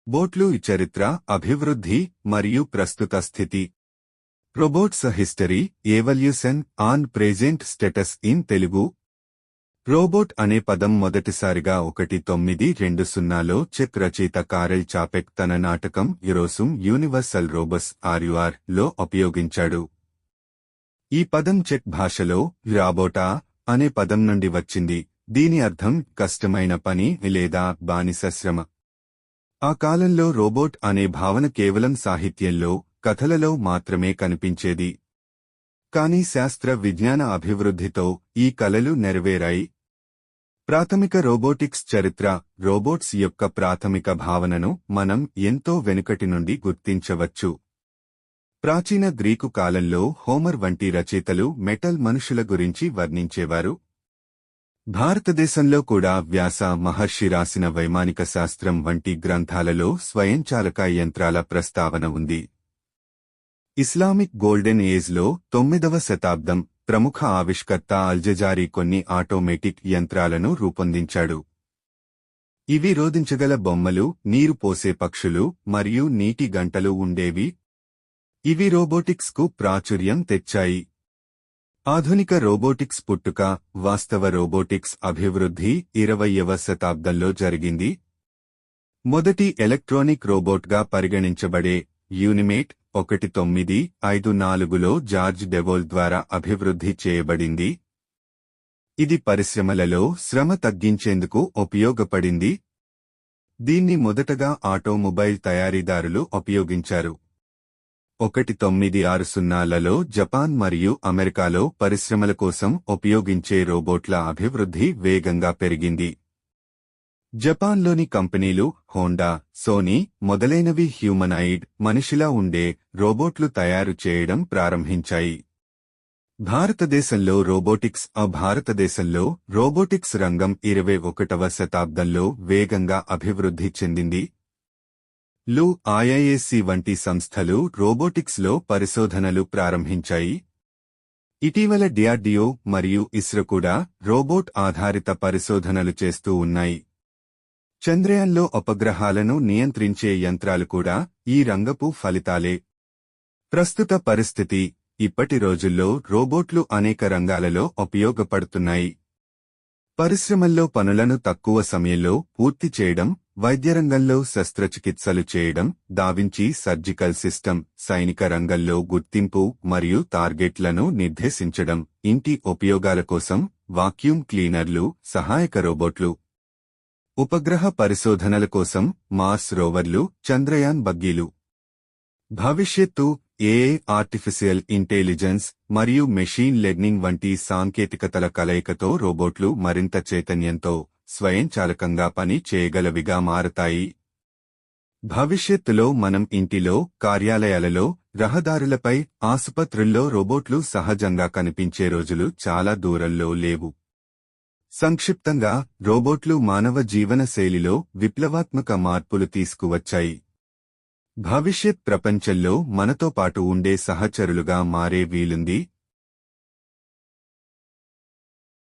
బోట్లు చరిత్ర, అభివృద్ధి మరియు ప్రస్తుత స్థితి. Robots history, evolution on present status in Telugu. Robot అనే పదం మొదటిసారిగా 1920లో చెక్ రచయిత కారెల్ చాపెక్ తన నాటకం యురోసుమ్ యూనివర్సల్ రోబస్ ఆర్యుఆర్ లో ఉపయోగించాడు. ఈ పదం చెక్ భాషలో రాబోటా అనే పదం నుండి వచ్చింది. దీని అర్థం కష్టమైన పని లేదా బానిస శ్రమ. ఆ కాలంలో రోబోట్ అనే భావన కేవలం సాహిత్యంలో, కథలలో మాత్రమే కనిపించేది. కానీ శాస్త్ర విజ్ఞాన అభివృద్ధితో ఈ కలలు నెరవేరాయి. ప్రాథమిక రోబోటిక్స్ చరిత్ర. రోబోట్స్ యొక్క ప్రాథమిక భావనను మనం ఎంతో వెనుకటి నుండి గుర్తించవచ్చు. ప్రాచీన గ్రీకు కాలంలో హోమర్ వంటి రచయితలు మెటల్ మనుషుల గురించి వర్ణించేవారు. భారతదేశంలో కూడా వ్యాస మహర్షి రాసిన వైమానిక శాస్త్రం వంటి గ్రంథాలలో స్వయంచాలక యంత్రాల ప్రస్తావన ఉంది. ఇస్లామిక్ గోల్డెన్ ఏజ్లో 9వ శతాబ్దం ప్రముఖ ఆవిష్కర్త అల్జజారీ కొన్ని ఆటోమేటిక్ యంత్రాలను రూపొందించాడు. ఇవి రోదించగల బొమ్మలు, నీరు పోసే పక్షులు మరియు నీటి గంటలు ఉండేవి. ఇవి రోబోటిక్స్కు ప్రాచుర్యం తెచ్చాయి. ఆధునిక రోబోటిక్స్ పుట్టుక. వాస్తవ రోబోటిక్స్ అభివృద్ధి 20వ శతాబ్దంలో జరిగింది. మొదటి ఎలక్ట్రానిక్ రోబోట్గా పరిగణించబడే యూనిమేట్ 1954లో జార్జ్ డెవోల్ ద్వారా అభివృద్ధి చేయబడింది. ఇది పరిశ్రమలలో శ్రమ తగ్గించేందుకు ఉపయోగపడింది. దీన్ని మొదటగా ఆటోమొబైల్ తయారీదారులు ఉపయోగించారు. 1960లలో జపాన్ మరియు అమెరికాలో పరిశ్రమల కోసం ఉపయోగించే రోబోట్ల అభివృద్ధి వేగంగా పెరిగింది. జపాన్లోని కంపెనీలు హోండా, సోనీ మొదలైనవి హ్యూమనాయిడ్, మనిషిలా ఉండే రోబోట్లు తయారు చేయడం ప్రారంభించాయి. భారతదేశంలో రోబోటిక్స్ రంగం 21వ శతాబ్దంలో వేగంగా అభివృద్ధి చెందింది. ఐఐఎస్సి వంటి సంస్థలు రోబోటిక్స్లో పరిశోధనలు ప్రారంభించాయి. ఇటీవల డిఆర్డిఓ మరియు ఇస్రో కూడా రోబోట్ ఆధారిత పరిశోధనలు చేస్తూ ఉన్నాయి. చంద్రయాన్లో ఉపగ్రహాలను నియంత్రించే యంత్రాలు కూడా ఈ రంగపు ఫలితాలే. ప్రస్తుత పరిస్థితి. ఇప్పటి రోజుల్లో రోబోట్లు అనేక రంగాలలో ఉపయోగపడుతున్నాయి. పరిశ్రమల్లో పనులను తక్కువ సమయంలో పూర్తి చేయడం, వైద్యరంగంలో శస్త్రచికిత్సలు చేయడం, దావించి సర్జికల్ సిస్టమ్, సైనిక రంగంలో గుర్తింపు మరియు టార్గెట్లను నిర్దేశించడం, ఇంటి ఉపయోగాల కోసం వాక్యూమ్ క్లీనర్లు, సహాయక రోబోట్లు. ఉపగ్రహ పరిశోధనల కోసం మార్స్ రోవర్లు, చంద్రయాన్ బగ్గీలు. భవిష్యత్తు. ఏఐ, ఆర్టిఫిషియల్ ఇంటెలిజెన్స్ మరియు మెషీన్ లెర్నింగ్ వంటి సాంకేతికతల కలయికతో రోబోట్లు మరింత చైతన్యంతో, స్వయంచాలకంగా పని చేయగలవిగా మారతాయి. భవిష్యత్తులో మనం ఇంటిలో, కార్యాలయాలలో, రహదారులపై, ఆసుపత్రుల్లో రోబోట్లు సహజంగా కనిపించే రోజులు చాలా దూరంలో లేవు. సంక్షిప్తంగా, రోబోట్లు మానవ జీవన శైలిలో విప్లవాత్మక మార్పులు తీసుకువచ్చాయి. భవిష్యత్ ప్రపంచంలో మనతో పాటు ఉండే సహచరులుగా మారే వీలుంది.